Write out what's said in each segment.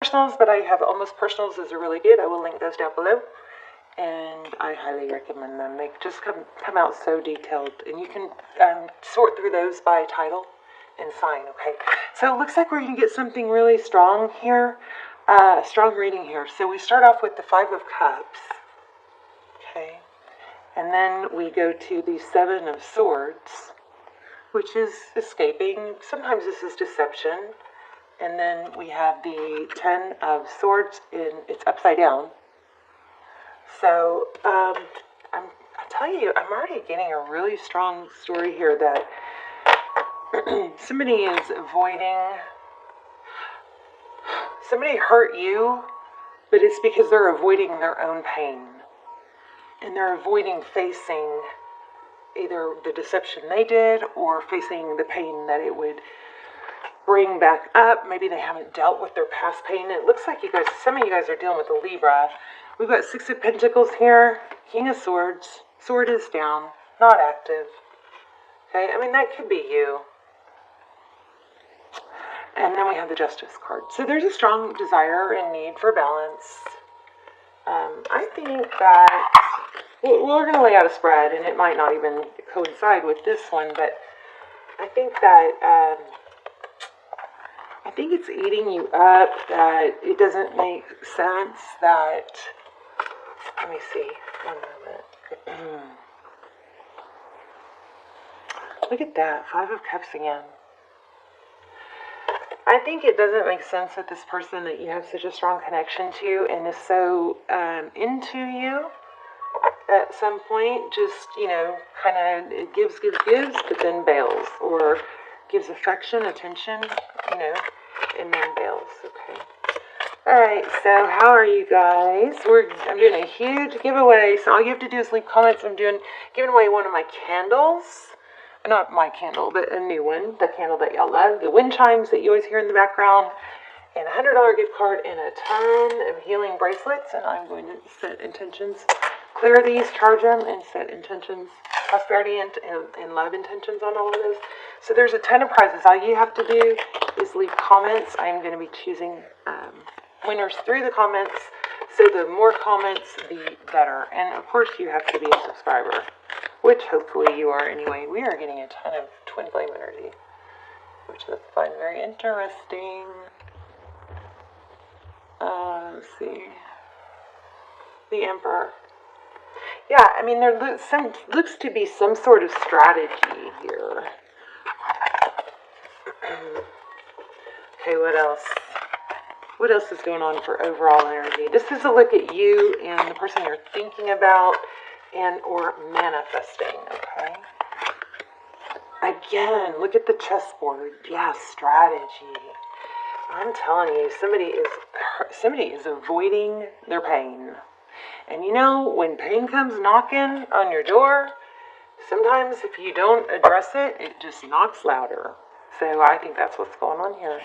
personals, but I have almost personals. Those are really good. I will link those down below. And I highly recommend them. They just come out so detailed. And you can sort through those by title and sign, okay? So it looks like we're going to get something really strong here. Strong reading here. So we start off with the Five of Cups. Okay. And then we go to the Seven of Swords, which is escaping. Sometimes this is deception. And then we have the Ten of Swords. It's upside down. So, I tell you, I'm already getting a really strong story here that somebody is avoiding, somebody hurt you, but it's because they're avoiding their own pain. And they're avoiding facing either the deception they did or facing the pain that it would bring back up. Maybe they haven't dealt with their past pain. It looks like you guys, some of you guys are dealing with a Libra. We've got Six of Pentacles here, King of Swords, sword is down, not active. Okay, I mean, that could be you. And then we have the Justice card. So there's a strong desire and need for balance. I think that we're going to lay out a spread, and it might not even coincide with this one, but I think that I think it's eating you up, that it doesn't make sense, that... Let me see. One moment. Look at that. Five of Cups again. I think it doesn't make sense that this person that you have such a strong connection to and is so into you at some point just, kind of it gives, but then bails. Or gives affection, attention, and then bails. Okay. Alright, so how are you guys? I'm doing a huge giveaway, so all you have to do is leave comments. I'm giving away one of my candles. Not my candle, but a new one. The candle that y'all love. The wind chimes that you always hear in the background. And a $100 gift card and a ton of healing bracelets. And I'm going to set intentions. Clear these, charge them, and set intentions. Prosperity and love intentions on all of those. So there's a ton of prizes. All you have to do is leave comments. I'm going to be choosing... winners through the comments, so the more comments, the better. And of course, you have to be a subscriber, which hopefully you are anyway. We are getting a ton of twin flame energy, which I find very interesting. Let's see. The Emperor. Yeah, I mean, there looks to be some sort of strategy here. Okay, what else? What else is going on for overall energy? This is a look at you and the person you're thinking about and or manifesting, okay? Again, look at the chessboard. Yeah, strategy. I'm telling you, somebody is avoiding their pain. And when pain comes knocking on your door, sometimes if you don't address it, it just knocks louder. So I think that's what's going on here.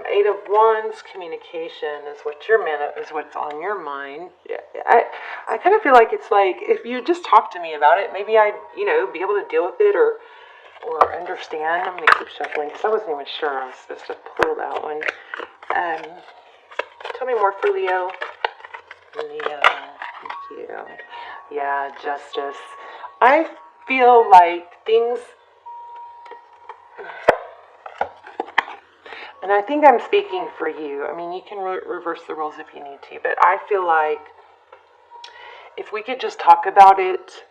Eight of Wands, communication is what's on your mind. I kind of feel like it's like if you just talk to me about it, maybe I'd be able to deal with it or understand. I'm gonna keep shuffling because I wasn't even sure I was supposed to pull that one. Tell me more for Leo. Leo, thank you. Yeah, Justice. I feel like things. And I think I'm speaking for you. I mean, you can reverse the roles if you need to. But I feel like if we could just talk about it,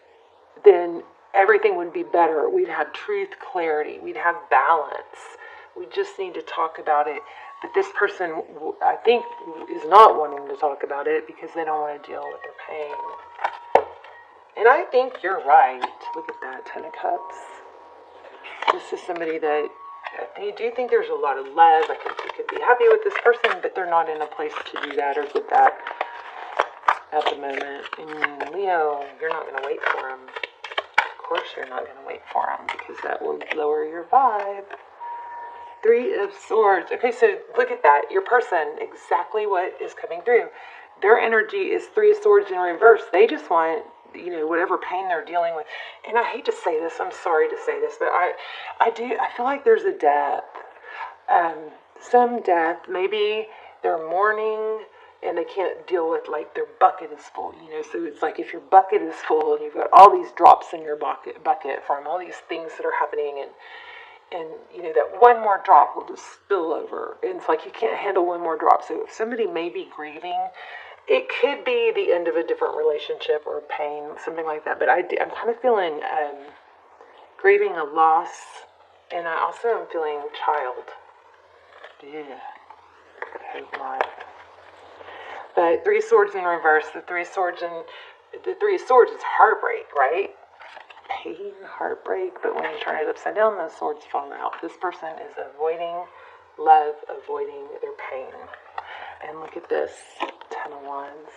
then everything would be better. We'd have truth, clarity. We'd have balance. We just need to talk about it. But this person, I think, is not wanting to talk about it because they don't want to deal with their pain. And I think you're right. Look at that, Ten of Cups. This is somebody that... I do think there's a lot of love. I think you could be happy with this person, but they're not in a place to do that or get that at the moment. And Leo, you're not going to wait for him. Of course you're not going to wait for him because that will lower your vibe. Three of Swords. Okay, so look at that. Your person, exactly what is coming through. Their energy is Three of Swords in reverse. They just want... whatever pain they're dealing with. And I hate to say this, I'm sorry to say this, but I feel like there's a depth. some death. Maybe they're mourning and they can't deal with, like, their bucket is full, so it's like if your bucket is full and you've got all these drops in your bucket from all these things that are happening, and that one more drop will just spill over, and it's like you can't handle one more drop. So if somebody may be grieving, it could be the end of a different relationship or pain, something like that. But I'm kind of feeling grieving a loss, and I also am feeling child. Yeah, I hope not. But Three Swords in reverse. The Three Swords is heartbreak, right? Pain, heartbreak. But when you turn it upside down, those swords fall out. This person is avoiding love, avoiding their pain. And look at this, Ten of Wands.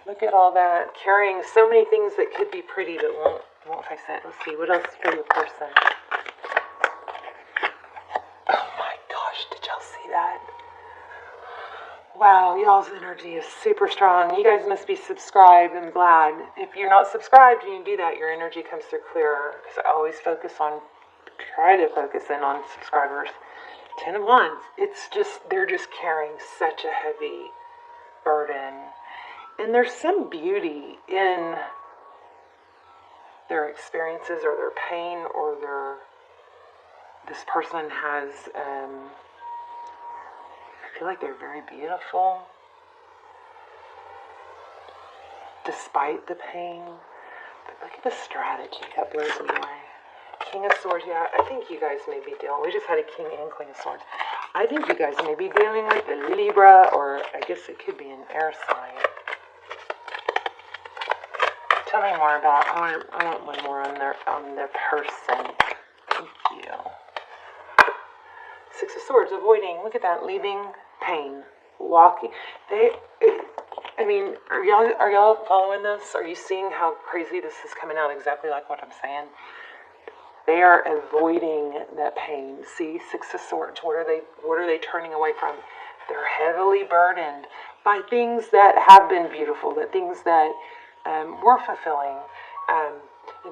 Look at all that, carrying so many things that could be pretty but won't face it. Let's see, what else for your person? Oh my gosh, did y'all see that? Wow, y'all's energy is super strong. You guys must be subscribed. I'm glad. If you're not subscribed and you do that, your energy comes through clearer. Because I always try to focus in on subscribers. Ten of Wands. They're just carrying such a heavy burden. And there's some beauty in their experiences or their pain or this person has, I feel like they're very beautiful despite the pain. But look at the strategy that blows me away. King of Swords, yeah, I think you guys may be dealing, we just had a King and Queen of Swords. I think you guys may be dealing with a Libra, or I guess it could be an air sign. Tell me more about, I want one more on their person. Thank you. Six of Swords, avoiding, look at that, leaving pain, walking. Are y'all following this? Are you seeing how crazy this is coming out, exactly like what I'm saying? They are avoiding that pain. See, Six of Swords, what are they turning away from? They're heavily burdened by things that have been beautiful, that things that were fulfilling. And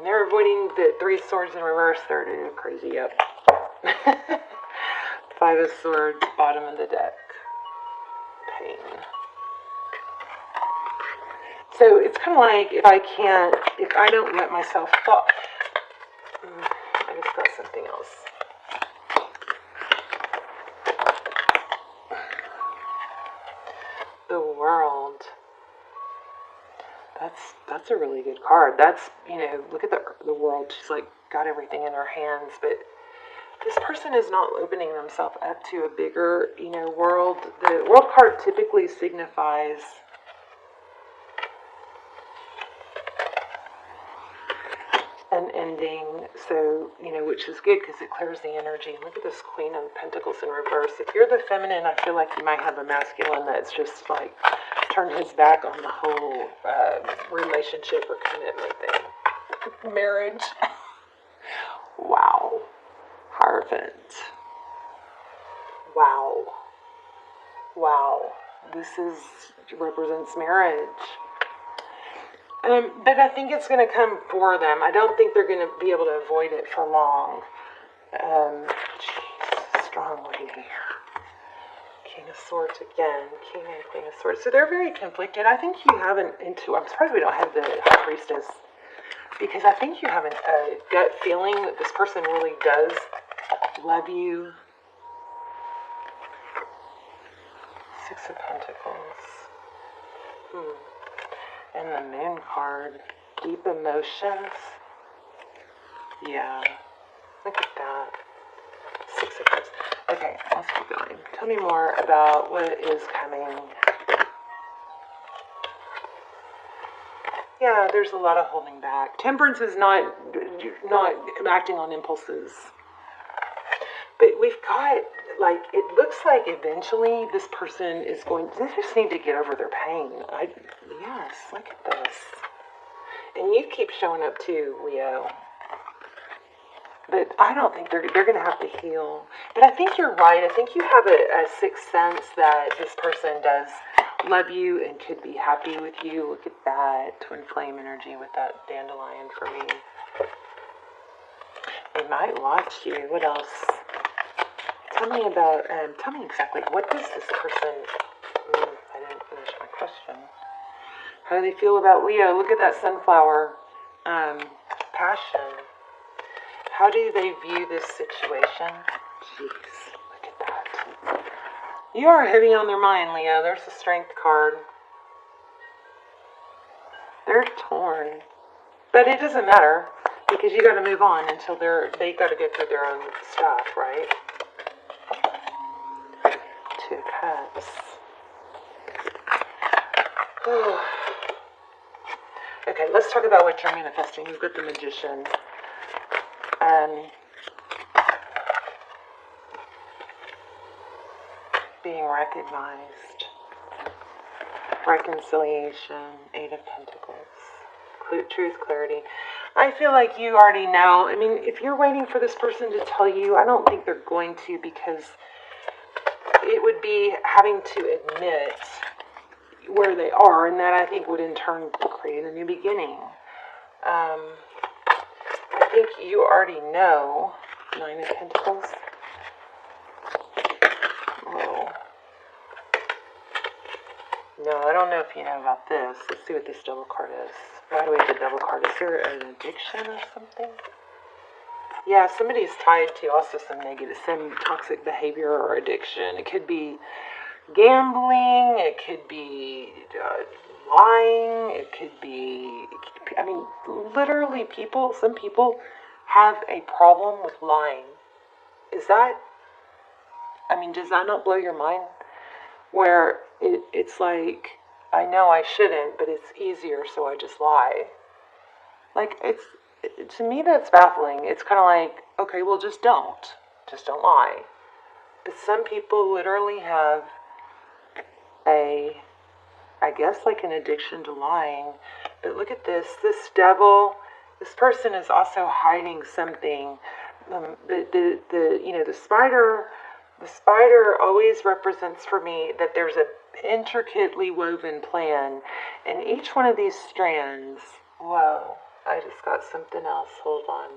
they're avoiding the Three Swords in reverse. They're doing crazy, yep. Five of Swords, bottom of the deck. Pain. So it's kind of like if I don't let myself fall. I just got something else. The World. That's a really good card. That's, look at the World. She's like got everything in her hands, but this person is not opening themselves up to a bigger, world. The World card typically signifies an ending, so, which is good because it clears the energy. And look at this Queen of Pentacles in reverse. If you're the feminine, I feel like you might have a masculine that's just like turned his back on the whole relationship or commitment thing. Marriage. Wow. Hierophant. Wow. Wow. This represents marriage. But I think it's going to come for them. I don't think they're going to be able to avoid it for long. Strong lady. King of Swords again. King and Queen of Swords. So they're very conflicted. I think you have I'm surprised we don't have the High Priestess. Because I think you have a gut feeling that this person really does love you. Six of Pentacles. And the Moon card. Deep emotions. Yeah. Look at that. Six of Cups. Okay, let's keep going. Tell me more about what is coming. Yeah, there's a lot of holding back. Temperance is not acting on impulses. But we've got, it looks like eventually this person is they just need to get over their pain. Yes, look at this. And you keep showing up too, Leo. But I don't think they're going to have to heal. But I think you're right. I think you have a sixth sense that this person does love you and could be happy with you. Look at that twin flame energy with that dandelion for me. They might watch you. What else? tell me exactly, what does this person, I didn't finish my question. How do they feel about Leo? Look at that sunflower passion. How do they view this situation? Jeez, look at that. You are heavy on their mind, Leo. There's the strength card. They're torn. But it doesn't matter, because you got to move on until they got to go through their own stuff, right? 2 of Cups. Oh. Okay, let's talk about what you're manifesting. You've got the Magician. Being recognized. Reconciliation. 8 of Pentacles. Truth, clarity. I feel like you already know. I mean, if you're waiting for this person to tell you, I don't think they're going to, because it would be having to admit where they are, and that I think would in turn create a new beginning. I think you already know. 9 of Pentacles. Oh. No, I don't know if you know about this. Let's see what this double card is. Right away, the double card. Is there an addiction or something? Yeah, somebody's tied to also some toxic behavior or addiction. It could be gambling. It could be lying. It could be, I mean, literally some people have a problem with lying. Does that not blow your mind? Where it's like, I know I shouldn't, but it's easier, so I just lie. Like, to me, that's baffling. It's kind of like, okay, well, just don't lie. But some people literally have I guess like an addiction to lying. But look at this devil. This person is also hiding something. The spider always represents for me that there's a intricately woven plan, and each one of these strands. Whoa, I just got something else. Hold on.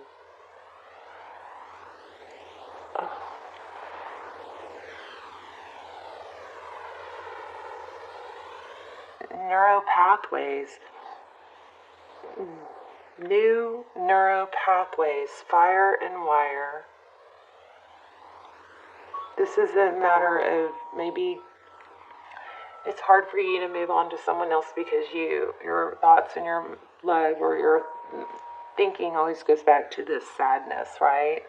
Neural pathways. New neural pathways. Fire and wire. This is a matter of maybe it's hard for you to move on to someone else because your thoughts and your love or your thinking always goes back to this sadness, right?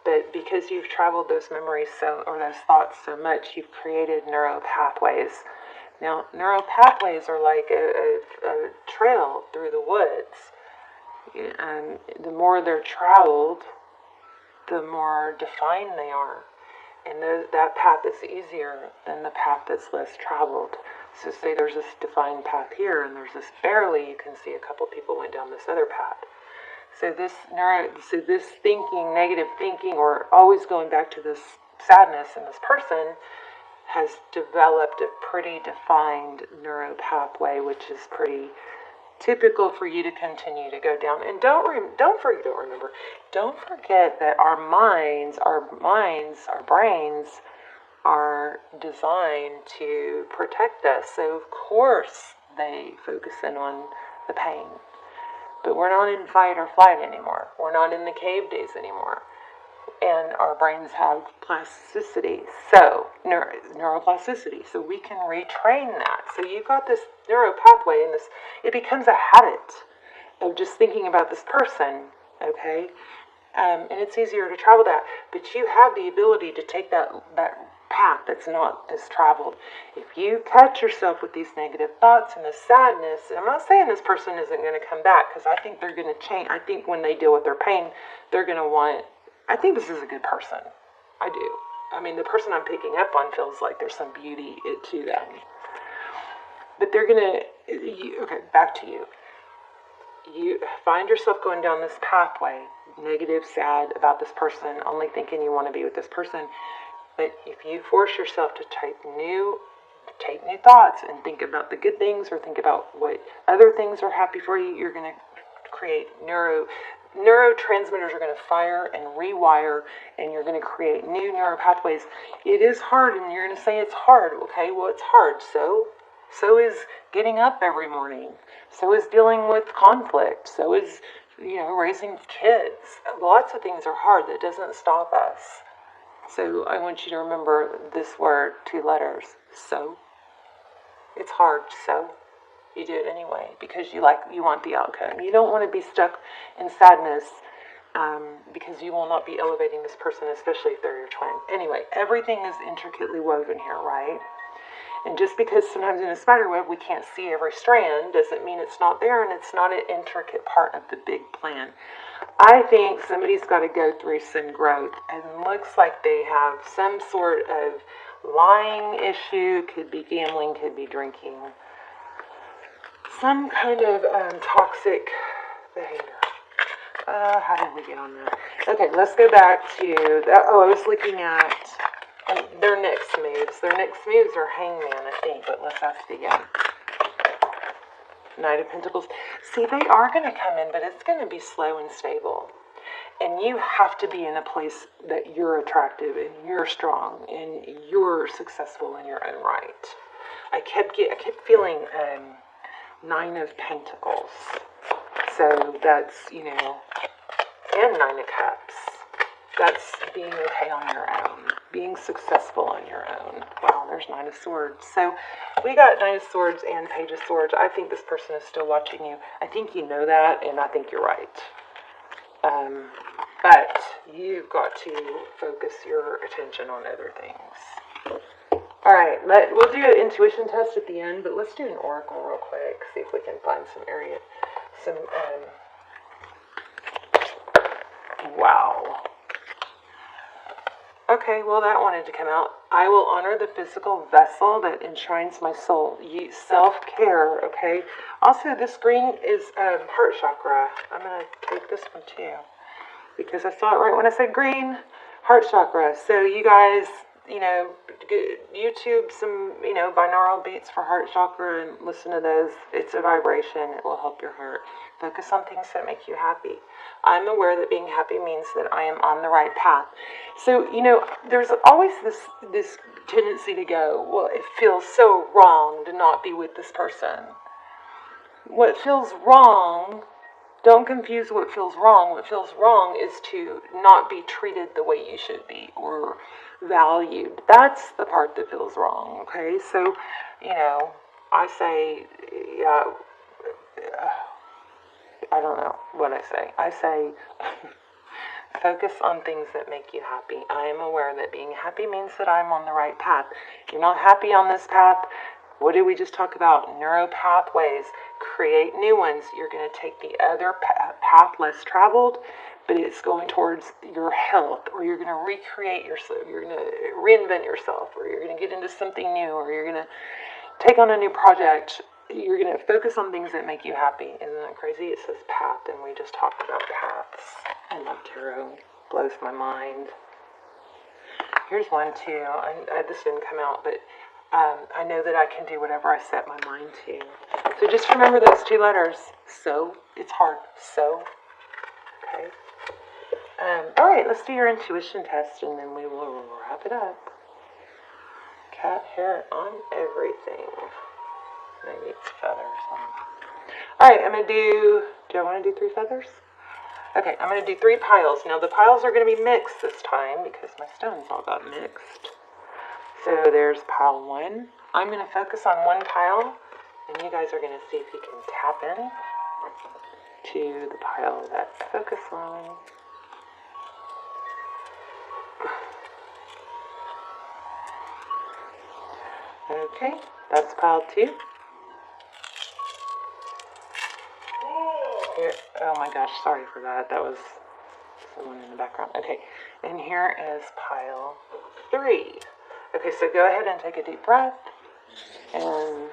But because you've traveled those memories or those thoughts so much, you've created neural pathways. Now, neural pathways are like a trail through the woods. And the more they're traveled, the more defined they are. And that path is easier than the path that's less traveled. So say there's this defined path here, and there's this barely, you can see a couple people went down this other path. So this thinking, negative thinking, or always going back to this sadness in this person has developed a pretty defined neuro pathway, which is pretty typical for you to continue to go down. And don't forget that our brains are designed to protect us. So of course they focus in on the pain. But we're not in fight or flight anymore. We're not in the cave days anymore. And our brains have plasticity, so neuroplasticity, so we can retrain that. So you've got this neuro pathway, and it becomes a habit of just thinking about this person, okay? And it's easier to travel that, but you have the ability to take that path that's not as traveled. If you catch yourself with these negative thoughts and the sadness, and I'm not saying this person isn't going to come back, because I think they're going to change. I think when they deal with their pain, they're going to want. I think this is a good person. I do. I mean, the person I'm picking up on feels like there's some beauty to them. But they're going to... Okay, back to you. You find yourself going down this pathway, negative, sad about this person, only thinking you want to be with this person. But if you force yourself to take new thoughts and think about the good things or think about what other things are happy for you, you're going to create neurotransmitters are going to fire and rewire, and you're going to create new neural pathways. It is hard, and you're going to say it's hard. Okay, well, it's hard. So is getting up every morning. So is dealing with conflict. So is, raising kids. Lots of things are hard. That doesn't stop us. So I want you to remember this word, 2 letters. So. It's hard, so you do it anyway because you want the outcome. You don't want to be stuck in sadness because you will not be elevating this person, especially if they're your twin. Anyway, everything is intricately woven here, right? And just because sometimes in a spider web we can't see every strand doesn't mean it's not there, and it's not an intricate part of the big plan. I think somebody's got to go through some growth, and looks like they have some sort of lying issue, could be gambling, could be drinking, some kind of toxic behavior. How did we get on that? Okay, let's go back to that. I was looking at their next moves. Their next moves are Hangman, I think, but let's ask again. Knight of Pentacles. See, they are going to come in, but it's going to be slow and stable. And you have to be in a place that you're attractive and you're strong and you're successful in your own right. I kept feeling 9 of Pentacles. So that's, and 9 of Cups. That's being okay on your own. Being successful on your own. Wow, there's 9 of Swords. So we got 9 of Swords and Page of Swords. I think this person is still watching you. I think you know that, and I think you're right. But you've got to focus your attention on other things. All right, we'll do an intuition test at the end, but let's do an oracle real quick. See if we can find wow. Okay, well, that wanted to come out. I will honor the physical vessel that enshrines my soul. Self-care, okay? Also, this green is heart chakra. I'm going to take this one too, because I saw it right when I said green, heart chakra. So you guys, YouTube some, binaural beats for heart chakra and listen to those. It's a vibration. It will help your heart. Focus on things that make you happy. I'm aware that being happy means that I am on the right path. So, there's always this tendency to go, well, it feels so wrong to not be with this person. What feels wrong, don't confuse what feels wrong. What feels wrong is to not be treated the way you should be or valued. That's the part that feels wrong, okay? So, I say, I don't know what I say. I say, focus on things that make you happy. I am aware that being happy means that I'm on the right path. If you're not happy on this path, what did we just talk about? Neuro pathways. Create new ones. You're going to take the other path less traveled, but it's going towards your health, or you're going to recreate yourself. You're going to reinvent yourself, or you're going to get into something new, or you're going to take on a new project. You're going to focus on things that make you happy. Isn't that crazy? It says path, and we just talked about paths. I love tarot. Blows my mind. Here's one, too. This didn't come out, but I know that I can do whatever I set my mind to. So just remember those 2 letters. So, it's hard. So, okay. All right, let's do your intuition test, and then we will wrap it up. Cat hair on everything. Maybe it's feathers. All right, I'm going to do I want to do 3 feathers? Okay, I'm going to do 3 piles. Now, the piles are going to be mixed this time because my stones all got mixed. So there's pile 1. I'm going to focus on one pile, and you guys are going to see if you can tap in to the pile that I focus on. Okay, that's pile 2. Here, oh my gosh, sorry for that. That was someone in the background. Okay, and here is pile 3. Okay, so go ahead and take a deep breath and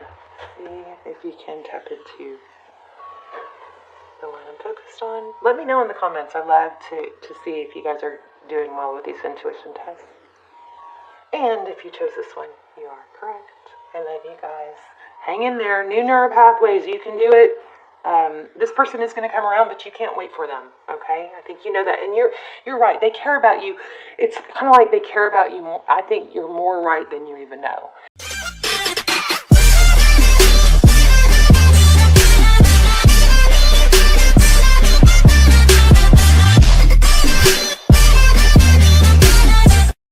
see if you can tap into the one I'm focused on. Let me know in the comments. I love to see if you guys are doing well with these intuition tests. And if you chose this one, you are correct. I love you guys. Hang in there. New neural pathways. You can do it. This person is going to come around, but you can't wait for them. Okay, I think you know that, and you're right. They care about you. It's kind of like they care about you more. I think you're more right than you even know.